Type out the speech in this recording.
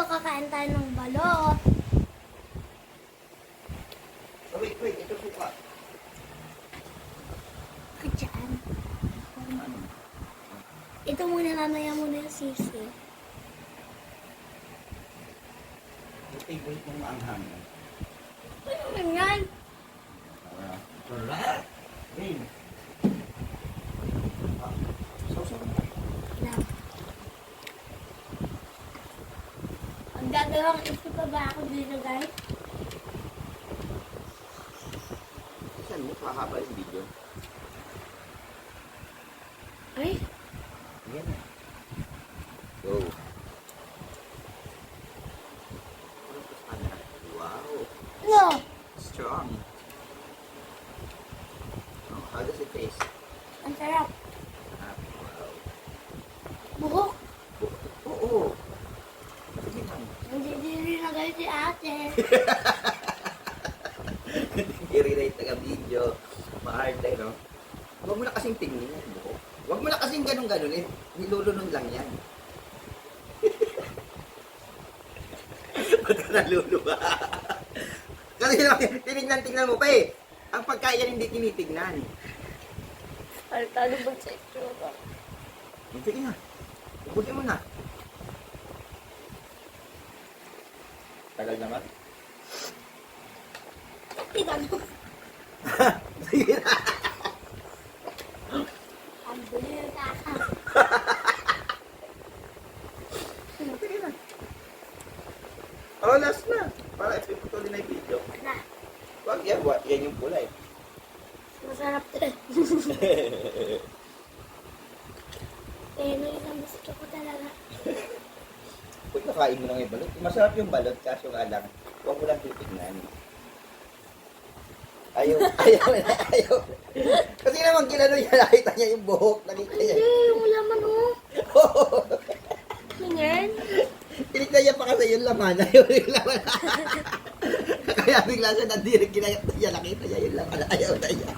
kakain tayo ng balot. Oh, wait, ito suka. Diyan. Ito muna, mamaya muna yung sisi. Yung favorite mong maanghang. Ano naman yan? Alright. Game. Sausaw na. Lang. Ang gagawang ito pa ba ako dito, guys? Saan mo? Pahaba yung video. Ay, Yan na. Go. Wow. no! Strong. Oh, how does it taste? Ang sarap. Wow. Buhok. Oo. Sige lang. Hindi rin na guys si ate. I-relate na video. Ma-arte, no? Huwag mo na kasing tingin yan, buko. Huwag mo na kasing ganun-ganun. Eh, nilulunod lang yan. Ba't ka naluluwa? Kasi tinignan-tignan mo pa eh. Ang pagkain yan hindi tinitignan. Talo ba sa itsura? Sige na. Ubusin mo na. Tagal naman. Tigano. Sige na. Ang bilis ka. Sige na. Oh, last na. Para ipiputulin na yung video. Na, Wag yan. Yan yung kulay. masarap din. Eh, no, isang gusto ko talaga. Kung nakain mo lang yung balot. Masarap yung balot, kaso nga lang, huwag mo lang titignan. Ayaw. Kasi naman ginano niya, nakita niya yung buhok, nakita niya. Hindi, yung laman oh. Tingin. Tinignan niya pa kasi yung laman, ayaw yung laman. Kaya bigla siya nandirig, ginayat na niya, nakita niya yung laman, ayaw na niya.